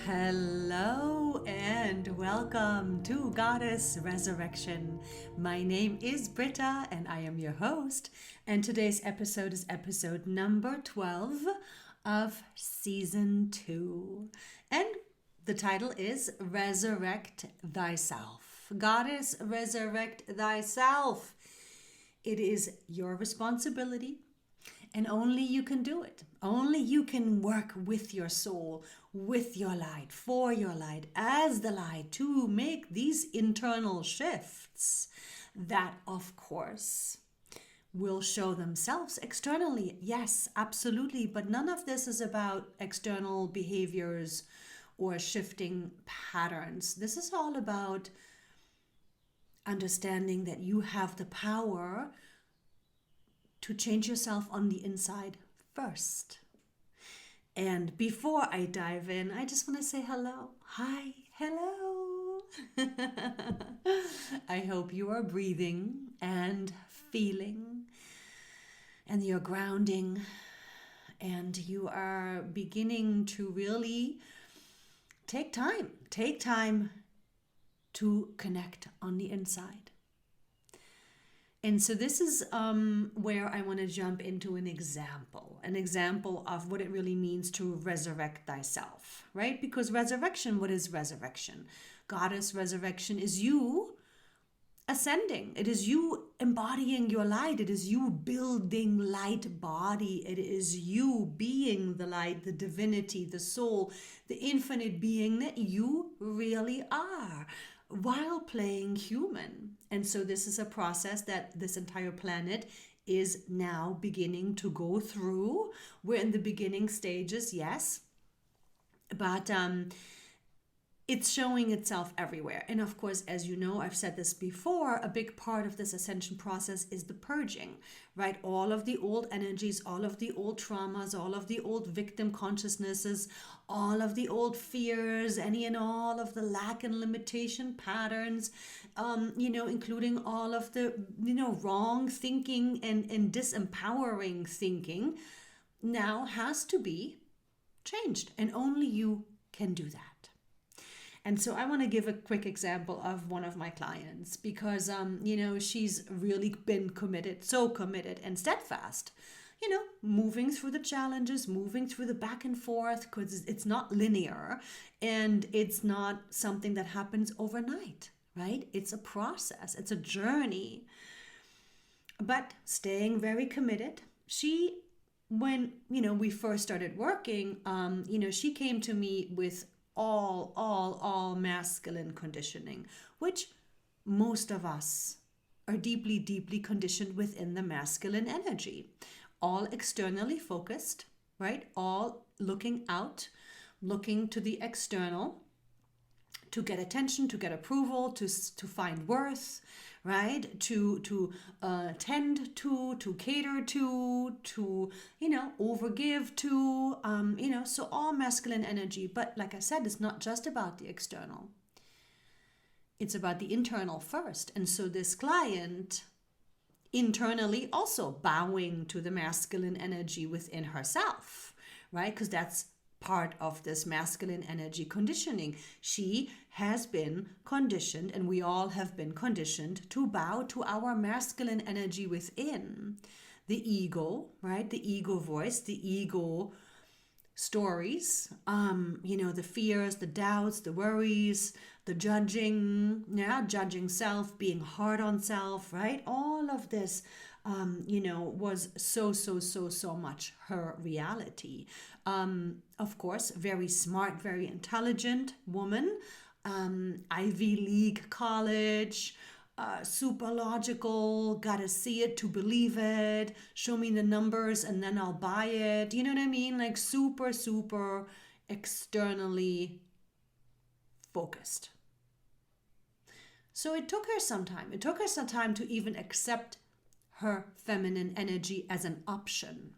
Hello and welcome to Goddess Resurrection. My name is Britta and I am your host. And today's episode is episode number 12 of season 2. And the title is Resurrect Thyself. Goddess, resurrect thyself. It is your responsibility. And only you can do it. Only you can work with your soul, with your light, for your light, as the light, to make these internal shifts that, of course, will show themselves externally. Yes, absolutely. But none of this is about external behaviors or shifting patterns. This is all about understanding that you have the power to change yourself on the inside first. And before I dive in, I just want to say hello. Hi, hello. I hope you are breathing and feeling, and you're grounding, and you are beginning to really take time to connect on the inside. And so this is where I want to jump into an example of what it really means to resurrect thyself, right? Because resurrection, what is resurrection? Goddess resurrection is you ascending. It is you embodying your light. It is you building light body. It is you being the light, the divinity, the soul, the infinite being that you really are, while playing human. And so this is a process that this entire planet is now beginning to go through. We're in the beginning stages, yes, but it's showing itself everywhere. And of course, as you know, I've said this before, a big part of this ascension process is the purging, right? All of the old energies, all of the old traumas, all of the old victim consciousnesses, all of the old fears, any and all of the lack and limitation patterns, including all of the, wrong thinking and disempowering thinking now has to be changed. And only you can do that. And so I want to give a quick example of one of my clients because, she's really been so committed and steadfast, moving through the challenges, moving through the back and forth, because it's not linear and it's not something that happens overnight, right? It's a process. It's a journey. But staying very committed. When we first started working, she came to me with all masculine conditioning, which most of us are deeply, deeply conditioned within the masculine energy. All externally focused, right? All looking out, looking to the external to get attention, to get approval, to find worth, right? To tend to cater to overgive to, so all masculine energy. But like I said, it's not just about the external. It's about the internal first. And so this client internally also bowing to the masculine energy within herself, right? Because that's part of this masculine energy conditioning. She has been conditioned, and we all have been conditioned to bow to our masculine energy within the ego, right? The ego voice, the ego stories, the fears, the doubts, the worries, the judging self, being hard on self, right? All of this was so much her reality. Of course, very smart, very intelligent woman, Ivy League college, super logical, gotta see it to believe it, show me the numbers and then I'll buy it. You know what I mean? Like super, super externally focused. So it took her some time. It took her some time to even accept her feminine energy as an option.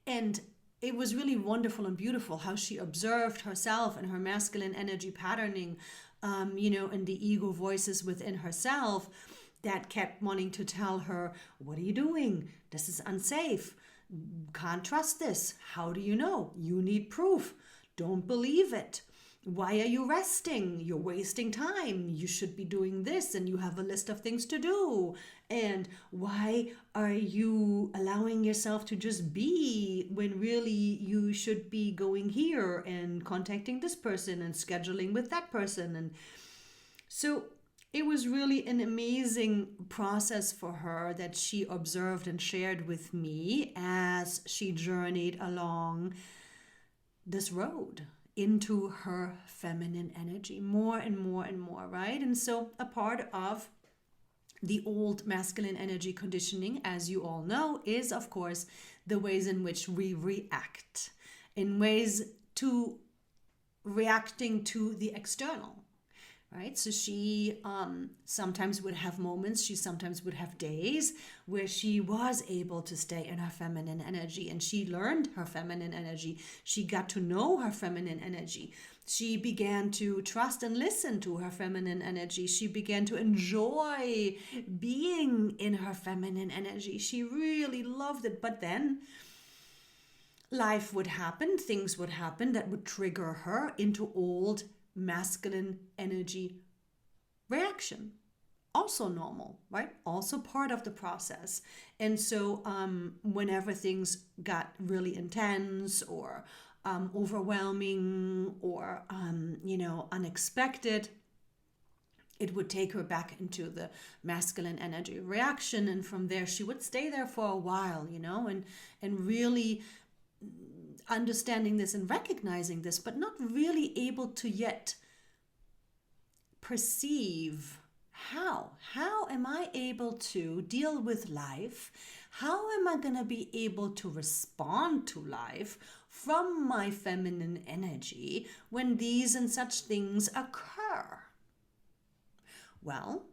And it was really wonderful and beautiful how she observed herself and her masculine energy patterning, and the ego voices within herself that kept wanting to tell her, what are you doing? This is unsafe. Can't trust this. How do you know? You need proof. Don't believe it. Why are you resting? You're wasting time. You should be doing this and you have a list of things to do. And why are you allowing yourself to just be when really you should be going here and contacting this person and scheduling with that person? And so it was really an amazing process for her that she observed and shared with me as she journeyed along this road into her feminine energy more and more and more, right? And so a part of the old masculine energy conditioning, as you all know, is of course the ways in which we react, in ways to reacting to the external, right? So she sometimes would have moments, she sometimes would have days where she was able to stay in her feminine energy, and she learned her feminine energy. She got to know her feminine energy. She began to trust and listen to her feminine energy. She began to enjoy being in her feminine energy. She really loved it. But then life would happen, things would happen that would trigger her into old masculine energy reaction. Also normal, right? Also part of the process. And so whenever things got really intense or overwhelming or unexpected, it would take her back into the masculine energy reaction, and from there she would stay there for a while, and really understanding this and recognizing this, but not really able to yet perceive how am I able to deal with life? How am I going to be able to respond to life from my feminine energy when these and such things occur? Well,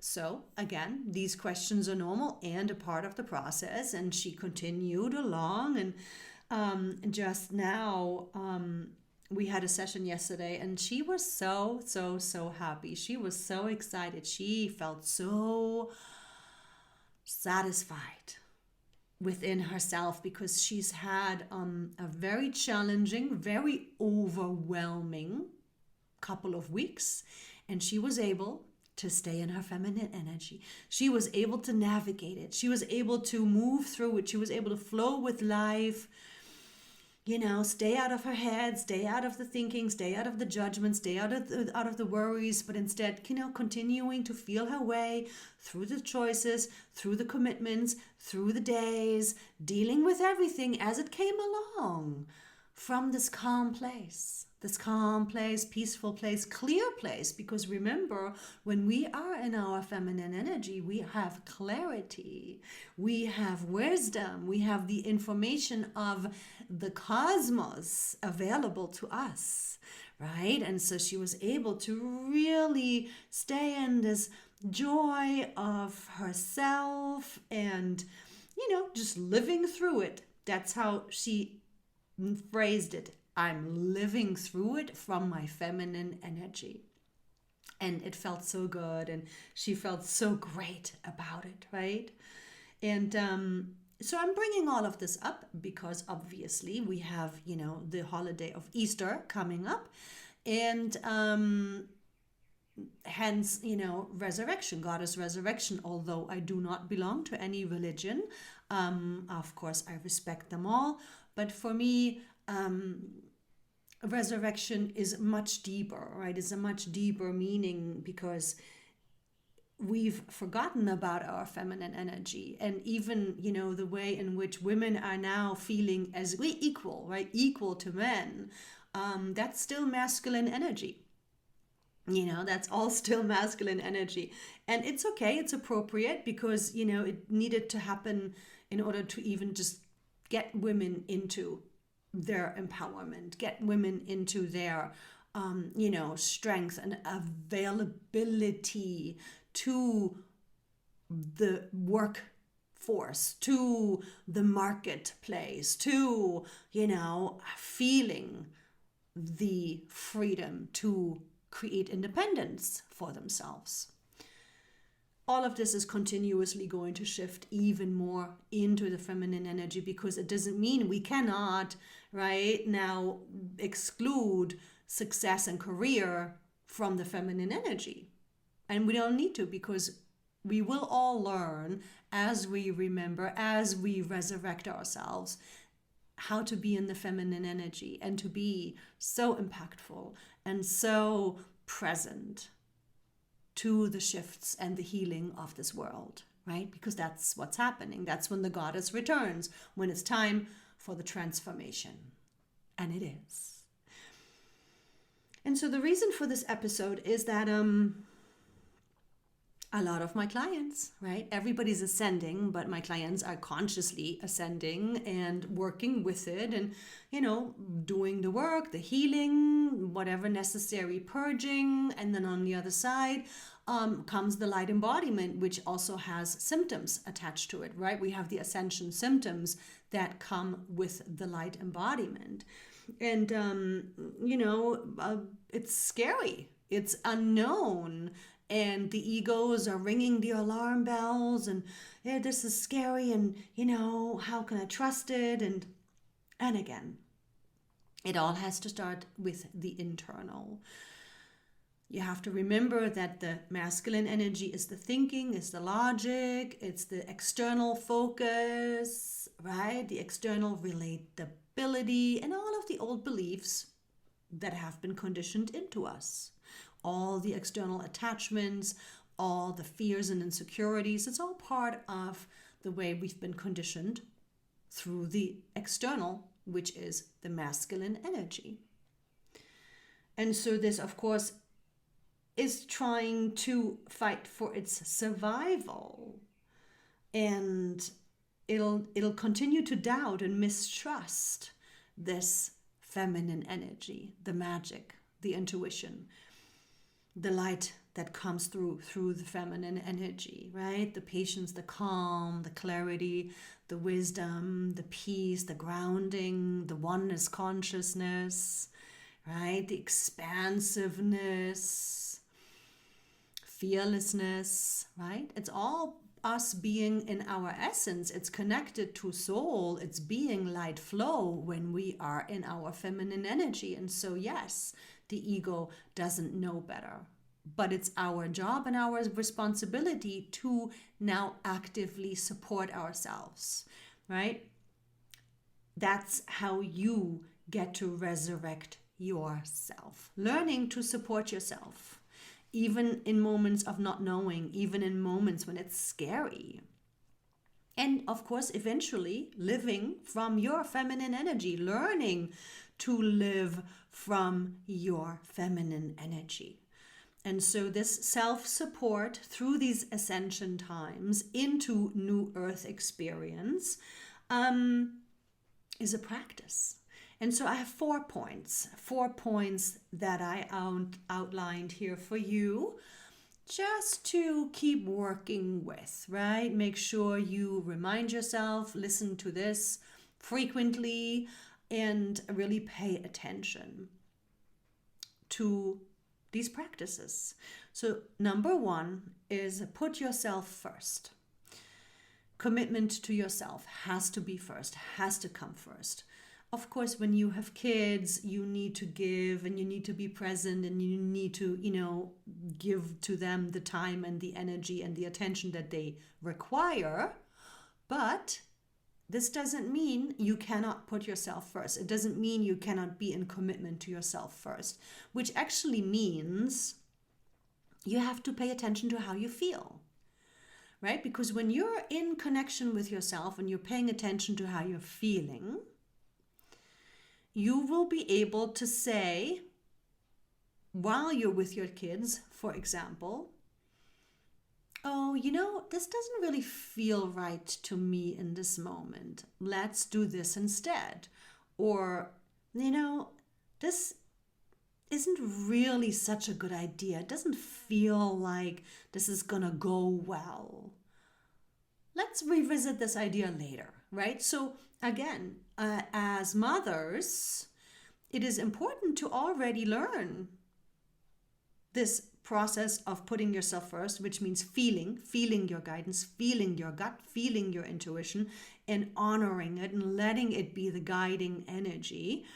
so again, these questions are normal and a part of the process, and she continued along. And just now, we had a session yesterday, and she was so happy. She was so excited. She felt so satisfied within herself because she's had a very challenging, very overwhelming couple of weeks, and she was able to stay in her feminine energy. She was able to navigate it. She was able to move through it. She was able to flow with life. Stay out of her head, stay out of the thinking, stay out of the judgment, stay out of the worries, but instead, continuing to feel her way through the choices, through the commitments, through the days, dealing with everything as it came along from this calm place, peaceful place, clear place. Because remember, when we are in our feminine energy, we have clarity, we have wisdom, we have the information of the cosmos available to us, right? And so she was able to really stay in this joy of herself and, just living through it. That's how she phrased it. I'm living through it from my feminine energy. And it felt so good, and she felt so great about it, right? And so I'm bringing all of this up because obviously we have, the holiday of Easter coming up, and hence, resurrection, goddess resurrection. Although I do not belong to any religion, of course I respect them all, but for me, resurrection is much deeper, right? It's a much deeper meaning because we've forgotten about our feminine energy, and even, the way in which women are now feeling as we equal, right? Equal to men. That's still masculine energy. That's all still masculine energy. And it's okay, it's appropriate because, it needed to happen in order to even just get women into their empowerment, get women into their, strength and availability to the workforce, to the marketplace, to, feeling the freedom to create independence for themselves. All of this is continuously going to shift even more into the feminine energy, because it doesn't mean we cannot right? Now exclude success and career from the feminine energy. And we don't need to, because we will all learn as we remember, as we resurrect ourselves, how to be in the feminine energy and to be so impactful and so present to the shifts and the healing of this world, right? Because that's what's happening. That's when the goddess returns, when it's time for the transformation. And it is. And so the reason for this episode is that a lot of my clients, right? Everybody's ascending, but my clients are consciously ascending and working with it and, doing the work, the healing, whatever necessary purging. And then on the other side comes the light embodiment, which also has symptoms attached to it, right? We have the ascension symptoms that come with the light embodiment. And, it's scary. It's unknown. And the egos are ringing the alarm bells and this is scary and, how can I trust it? And again, it all has to start with the internal. You have to remember that the masculine energy is the thinking, is the logic, it's the external focus, right? The external relatability and all of the old beliefs that have been conditioned into us. All the external attachments, all the fears and insecurities, it's all part of the way we've been conditioned through the external, which is the masculine energy. And so this, of course, is trying to fight for its survival. And it'll continue to doubt and mistrust this feminine energy, the magic, the intuition, the light that comes through the feminine energy, right? The patience, the calm, the clarity, the wisdom, the peace, the grounding, the oneness consciousness, right? The expansiveness, fearlessness, right? It's all us being in our essence. It's connected to soul. It's being light flow when we are in our feminine energy. And so, yes, the ego doesn't know better, but it's our job and our responsibility to now actively support ourselves, right? That's how you get to resurrect yourself, learning to support yourself, even in moments of not knowing, even in moments when it's scary. And of course, eventually living from your feminine energy, learning to live from your feminine energy. And so this self-support through these ascension times into new earth experience is a practice. And so I have 4 points that I outlined here for you just to keep working with, right? Make sure you remind yourself, listen to this frequently, and really pay attention to these practices. So number 1 is put yourself first. Commitment to yourself has to be first, has to come first. Of course, when you have kids, you need to give and you need to be present and you need to, give to them the time and the energy and the attention that they require. But this doesn't mean you cannot put yourself first. It doesn't mean you cannot be in commitment to yourself first, which actually means you have to pay attention to how you feel, right? Because when you're in connection with yourself and you're paying attention to how you're feeling, you will be able to say, while you're with your kids, for example, oh, this doesn't really feel right to me in this moment. Let's do this instead. Or, this isn't really such a good idea. It doesn't feel like this is gonna go well. Let's revisit this idea later, right? So again, as mothers, it is important to already learn this process of putting yourself first, which means feeling your guidance, feeling your gut, feeling your intuition, and honoring it and letting it be the guiding energy.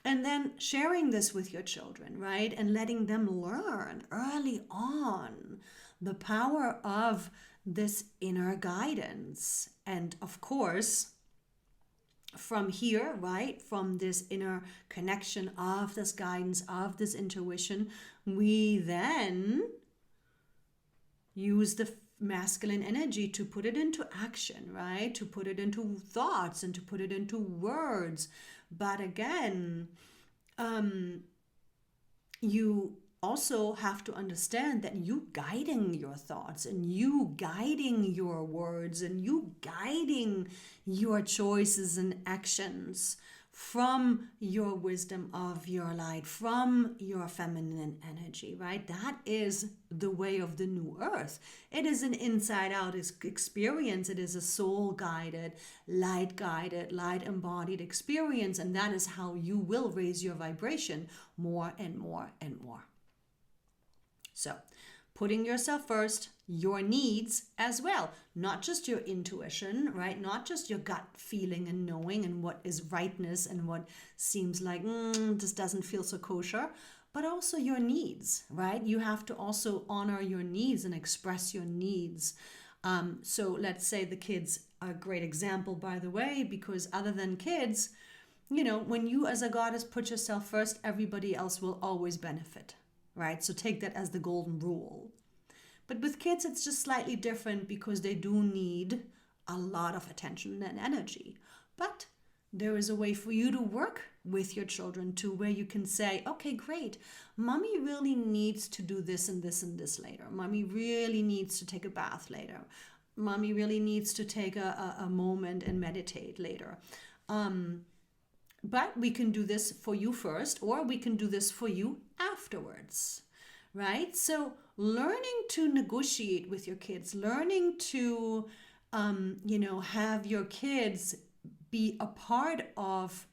And then sharing this with your children, right? And letting them learn early on the power of this inner guidance. And of course, from here, right, from this inner connection of this guidance, of this intuition, we then use the masculine energy to put it into action, right? To put it into thoughts and to put it into words. But again, you also have to understand that you guiding your thoughts and you guiding your words and you guiding your choices and actions from your wisdom of your light, from your feminine energy, right? That is the way of the new earth. It is an inside out experience. It is a soul guided, light embodied experience. And that is how you will raise your vibration more and more and more. So, putting yourself first, your needs as well, not just your intuition, right? Not just your gut feeling and knowing and what is rightness and what seems like, this doesn't feel so kosher, but also your needs, right? You have to also honor your needs and express your needs. So let's say the kids are a great example, by the way, because other than kids, when you as a goddess put yourself first, everybody else will always benefit. Right? So take that as the golden rule. But with kids, it's just slightly different because they do need a lot of attention and energy. But there is a way for you to work with your children to where you can say, okay, great. Mommy really needs to do this and this and this later. Mommy really needs to take a bath later. Mommy really needs to take a moment and meditate later. But we can do this for you first, or we can do this for you afterwards, right? So learning to negotiate with your kids, learning to, have your kids be a part of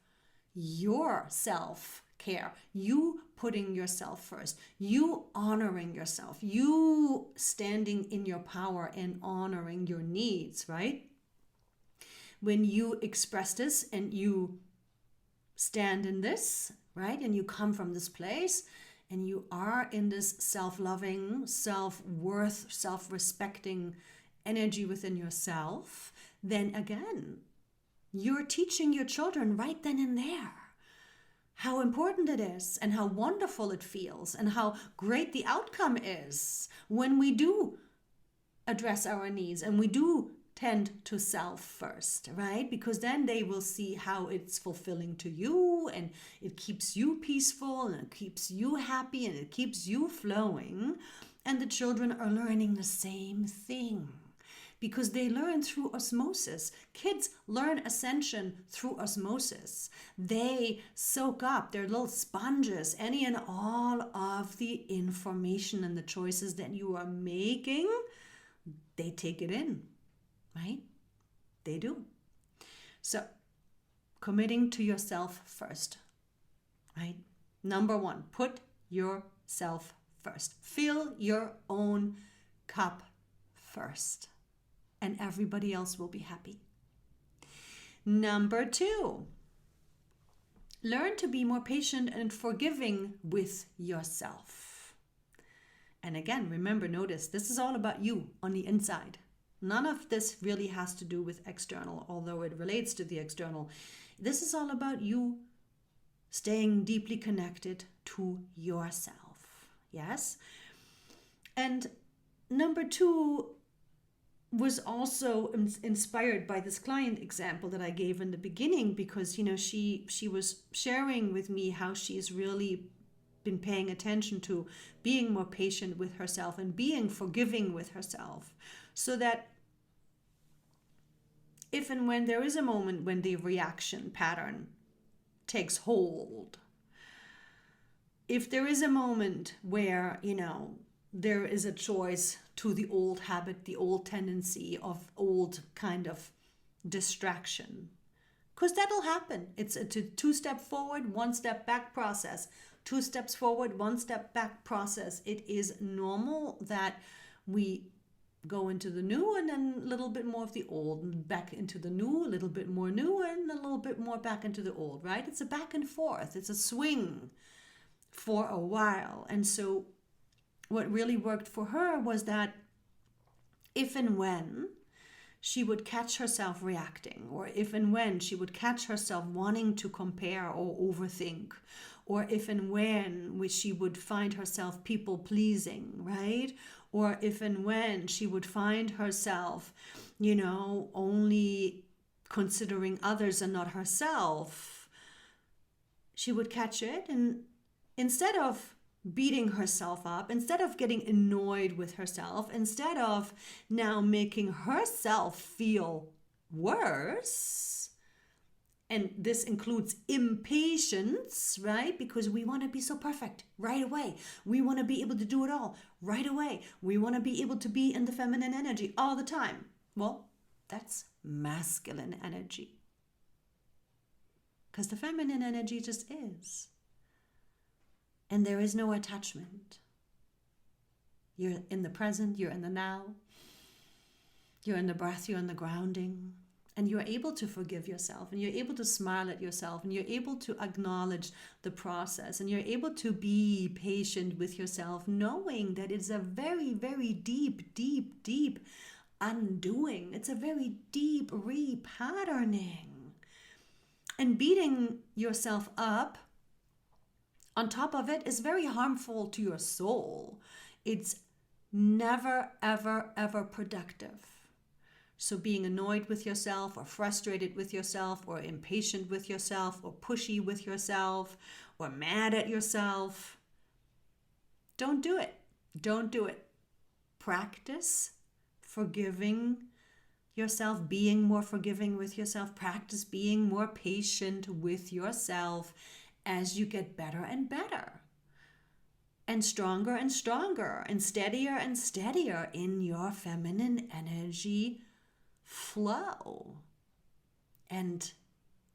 your self-care, you putting yourself first, you honoring yourself, you standing in your power and honoring your needs, right? When you express this and you stand in this, right? And you come from this place and you are in this self-loving, self-worth, self-respecting energy within yourself, then again, you're teaching your children right then and there how important it is and how wonderful it feels and how great the outcome is when we do address our needs and we do tend to self first, right? Because then they will see how it's fulfilling to you and it keeps you peaceful and it keeps you happy and it keeps you flowing. And the children are learning the same thing because they learn through osmosis. Kids learn ascension through osmosis. They soak up, they're little sponges, any and all of the information and the choices that you are making. They take it in. Right? They do. So, committing to yourself first, right? Number one, put yourself first. Fill your own cup first, and everybody else will be happy. Number two, learn to be more patient and forgiving with yourself. And again, remember, notice, this is all about you on the inside. None of this really has to do with external, although it relates to the external. This is all about you staying deeply connected to yourself. Yes? And number two was also inspired by this client example that I gave in the beginning because, she was sharing with me how she's really been paying attention to being more patient with herself and being forgiving with herself. So that if and when there is a moment when the reaction pattern takes hold, if there is a moment where, there is a choice to the old habit, the old tendency of old kind of distraction, because that'll happen. It's a two-step forward, one step back process. 2 steps forward, 1 step back process. It is normal that we go into the new and then a little bit more of the old, and back into the new, a little bit more new, and a little bit more back into the old, right? It's a back and forth. It's a swing for a while. And so what really worked for her was that if and when she would catch herself reacting, or if and when she would catch herself wanting to compare or overthink, or if and when she would find herself people pleasing, right? Or if and when she would find herself, only considering others and not herself, she would catch it. And instead of beating herself up, instead of getting annoyed with herself, instead of now making herself feel worse, and this includes impatience, right? Because we want to be so perfect right away. We want to be able to do it all right away. We want to be able to be in the feminine energy all the time. Well, that's masculine energy. Because the feminine energy just is. And there is no attachment. You're in the present, you're in the now. You're in the breath, you're in the grounding. And you're able to forgive yourself, and you're able to smile at yourself, and you're able to acknowledge the process, and you're able to be patient with yourself, knowing that it's a very, very deep, deep, deep undoing. It's a very deep repatterning. And beating yourself up on top of it is very harmful to your soul. It's never, ever, ever productive. So being annoyed with yourself, or frustrated with yourself, or impatient with yourself, or pushy with yourself, or mad at yourself, don't do it. Don't do it. Practice forgiving yourself, being more forgiving with yourself. Practice being more patient with yourself as you get better and better, and stronger and steadier and steadier in your feminine energy flow. And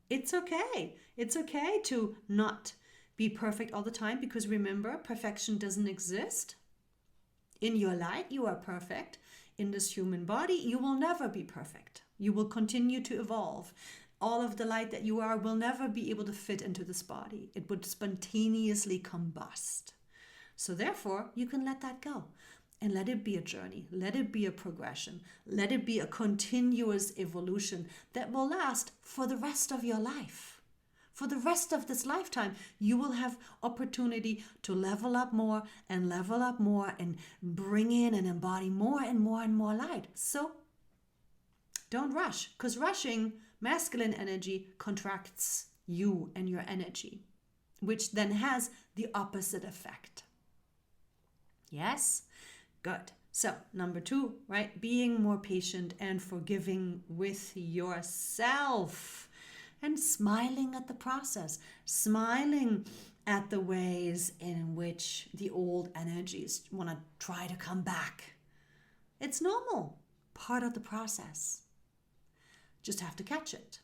it's okay. It's okay to not be perfect all the time, because remember, perfection doesn't exist. In your light, you are perfect. In this human body, you will never be perfect. You will continue to evolve. All of the light that you are will never be able to fit into this body. It would spontaneously combust. So therefore, you can let that go. And let it be a journey. Let it be a progression. Let it be a continuous evolution that will last for the rest of your life. For the rest of this lifetime, you will have opportunity to level up more and bring in and embody more and more and more light. So don't rush, because rushing, masculine energy, contracts you and your energy, which then has the opposite effect. Yes? Good. So, number 2, right? Being more patient and forgiving with yourself, and smiling at the process, smiling at the ways in which the old energies want to try to come back. It's normal, part of the process. Just have to catch it.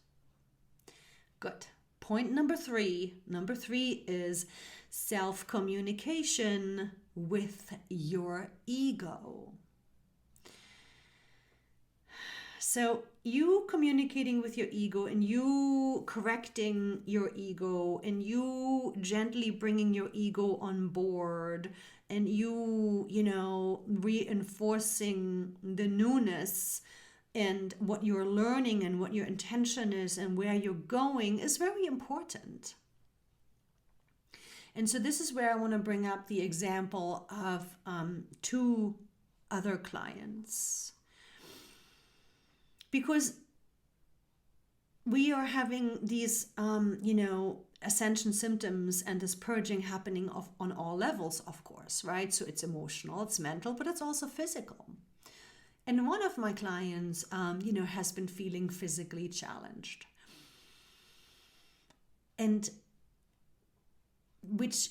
Good. Point number 3. Number 3 is self-communication with your ego. So you communicating with your ego, and you correcting your ego, and you gently bringing your ego on board, and you reinforcing the newness and what you're learning and what your intention is and where you're going is very important. And so this is where I want to bring up the example of 2 other clients. Because we are having these, ascension symptoms and this purging happening on all levels, of course, right? So it's emotional, it's mental, but it's also physical. And one of my clients, has been feeling physically challenged. And which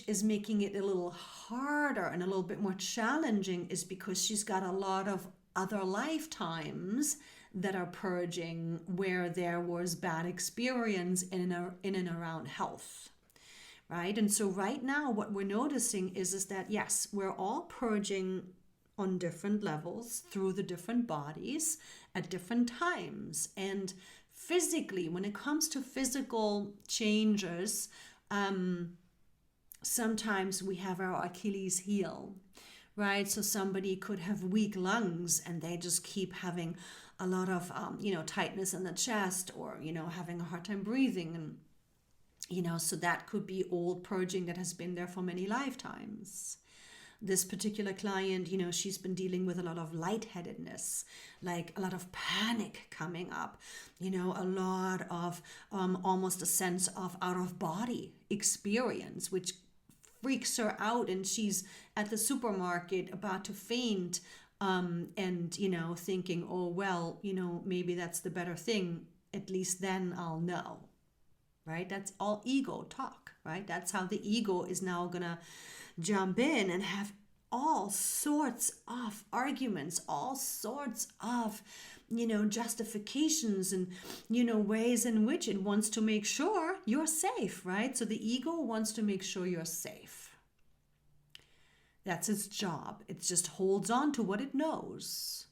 is making it a little harder and a little bit more challenging is because she's got a lot of other lifetimes that are purging where there was bad experience in and around health, right? And so right now, what we're noticing is that, yes, we're all purging on different levels through the different bodies at different times. And physically, when it comes to physical changes, sometimes we have our Achilles heel, right? So somebody could have weak lungs and they just keep having a lot of, tightness in the chest, or, having a hard time breathing. And, so that could be old purging that has been there for many lifetimes. This particular client, she's been dealing with a lot of lightheadedness, like a lot of panic coming up, a lot of almost a sense of out of body experience, which freaks her out. And she's at the supermarket about to faint, and, thinking, oh, well, maybe that's the better thing. At least then I'll know, right? That's all ego talk, right? That's how the ego is now going to jump in and have all sorts of arguments, all sorts of, justifications and, ways in which it wants to make sure you're safe, right? So the ego wants to make sure you're safe. That's its job. It just holds on to what it knows.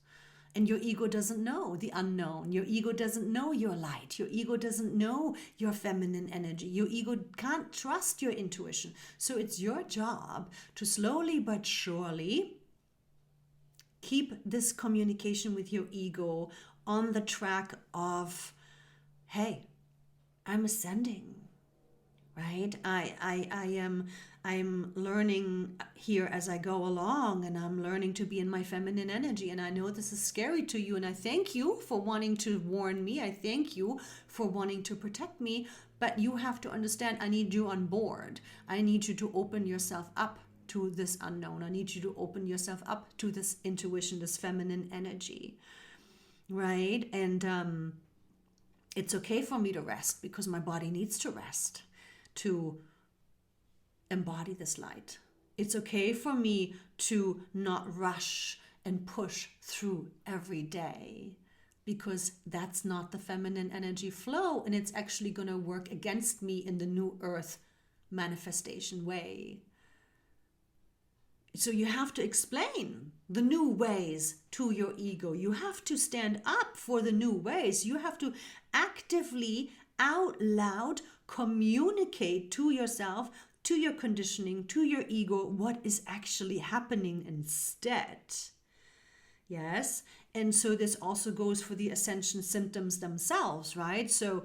And your ego doesn't know the unknown. Your ego doesn't know your light. Your ego doesn't know your feminine energy. Your ego can't trust your intuition. So it's your job to slowly but surely keep this communication with your ego on the track of, hey, I'm ascending, right? I'm learning here as I go along, and I'm learning to be in my feminine energy. And I know this is scary to you, and I thank you for wanting to warn me. I thank you for wanting to protect me, but you have to understand, I need you on board. I need you to open yourself up to this unknown. I need you to open yourself up to this intuition, this feminine energy, right? And it's okay for me to rest, because my body needs to rest to embody this light. It's okay for me to not rush and push through every day, because that's not the feminine energy flow, and it's actually going to work against me in the new earth manifestation way. So you have to explain the new ways to your ego. You have to stand up for the new ways. You have to actively, out loud, communicate to yourself, to your conditioning, to your ego, what is actually happening instead. Yes. And so this also goes for the ascension symptoms themselves, right? So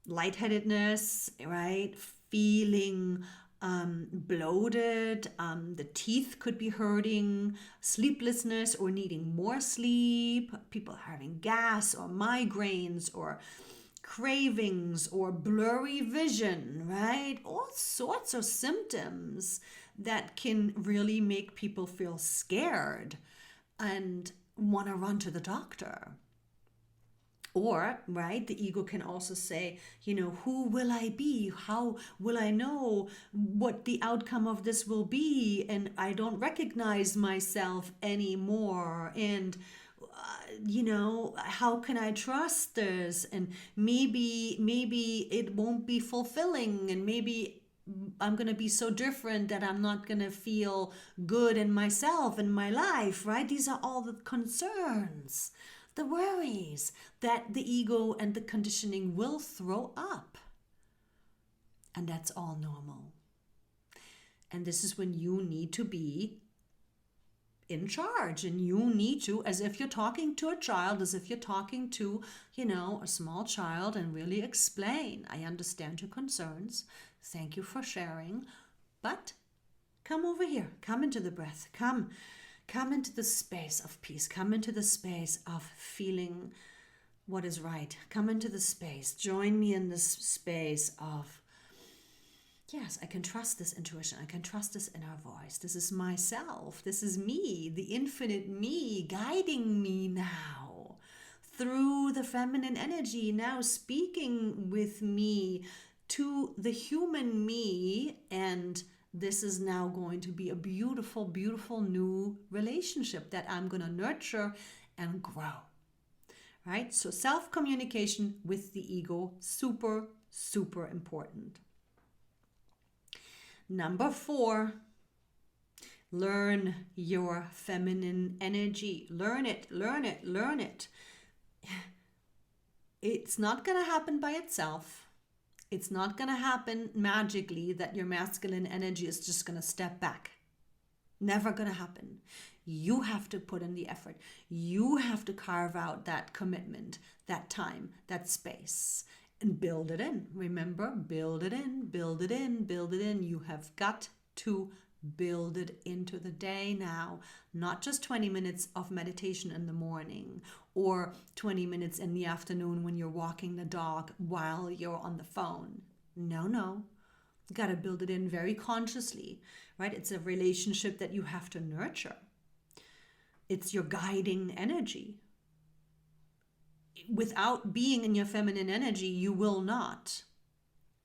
lightheadedness, right? Feeling bloated, the teeth could be hurting, sleeplessness or needing more sleep, people having gas or migraines or cravings or blurry vision, right? All sorts of symptoms that can really make people feel scared and want to run to the doctor. Or, right, the ego can also say, who will I be? How will I know what the outcome of this will be? And I don't recognize myself anymore. And how can I trust this? And maybe it won't be fulfilling, and maybe I'm going to be so different that I'm not going to feel good in myself and my life, right? These are all the concerns, the worries that the ego and the conditioning will throw up. And that's all normal. And this is when you need to be in charge, and you need to, as if you're talking to a child, as if you're talking to, a small child, and really explain, I understand your concerns. Thank you for sharing, but come over here, come into the breath, come into the space of peace, come into the space of feeling what is right, come into the space, join me in this space of, yes, I can trust this intuition. I can trust this inner voice. This is myself. This is me, the infinite me, guiding me now through the feminine energy, now speaking with me to the human me. And this is now going to be a beautiful, beautiful new relationship that I'm going to nurture and grow. Right? So self-communication with the ego, super, super important. Number 4, learn your feminine energy. Learn it, learn it, learn it. It's not going to happen by itself. It's not going to happen magically that your masculine energy is just going to step back. Never going to happen. You have to put in the effort. You have to carve out that commitment, that time, that space, and build it in. Remember, build it in, build it in, build it in. You have got to build it into the day now, not just 20 minutes of meditation in the morning or 20 minutes in the afternoon when you're walking the dog while you're on the phone. No. You got to build it in very consciously, right? It's a relationship that you have to nurture. It's your guiding energy. Without being in your feminine energy, you will not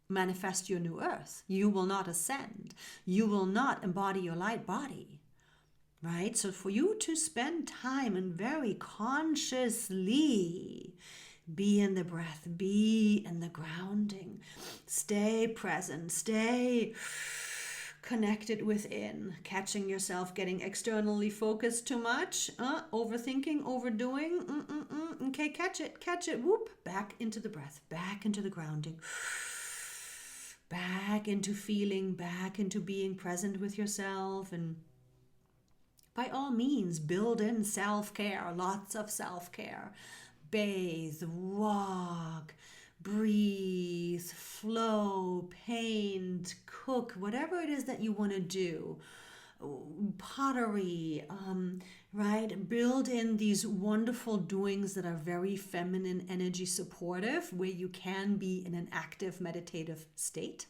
manifest your new earth. You will not ascend. You will not embody your light body, right? So for you to spend time and very consciously be in the breath, be in the grounding, stay present, stay connected within, catching yourself getting externally focused too much, overthinking, overdoing, okay, catch it, whoop, back into the breath, back into the grounding, back into feeling, back into being present with yourself. And by all means, build in self-care, lots of self-care. Bathe, walk, breathe, flow, paint, cook, whatever it is that you want to do. Pottery, right? Build in these wonderful doings that are very feminine energy supportive, where you can be in an active meditative state.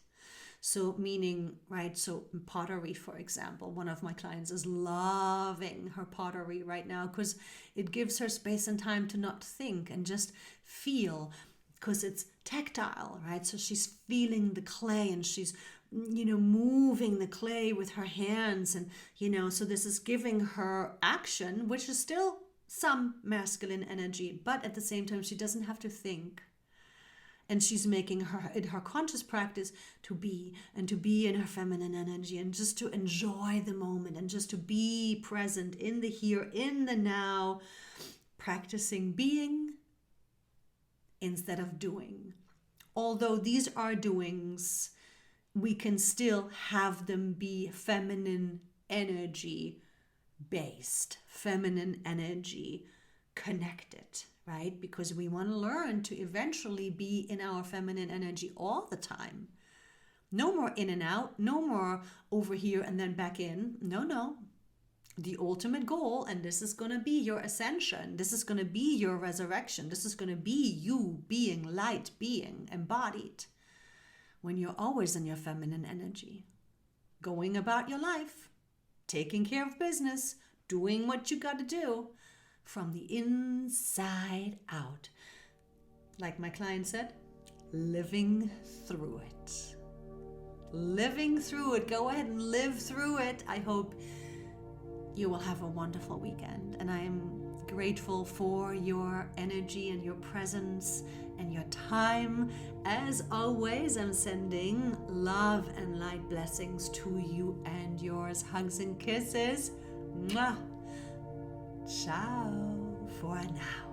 So meaning, right, so pottery, for example, one of my clients is loving her pottery right now because it gives her space and time to not think and just feel, because it's tactile, right? So she's feeling the clay and she's, moving the clay with her hands. And, so this is giving her action, which is still some masculine energy, but at the same time, she doesn't have to think. And she's making her conscious practice to be in her feminine energy and just to enjoy the moment and just to be present in the here, in the now, practicing being instead of doing. Although these are doings, we can still have them be feminine energy based, feminine energy connected, right? Because we want to learn to eventually be in our feminine energy all the time. No more in and out, no more over here and then back in. No. The ultimate goal, and this is going to be your ascension, this is going to be your resurrection, this is going to be you being light, being embodied when you're always in your feminine energy, going about your life, taking care of business, doing what you got to do from the inside out. Like my client said, living through it. Living through it. Go ahead and live through it. I hope you will have a wonderful weekend. And I am grateful for your energy and your presence and your time. As always, I'm sending love and light blessings to you and yours. Hugs and kisses. Mwah. Ciao for now.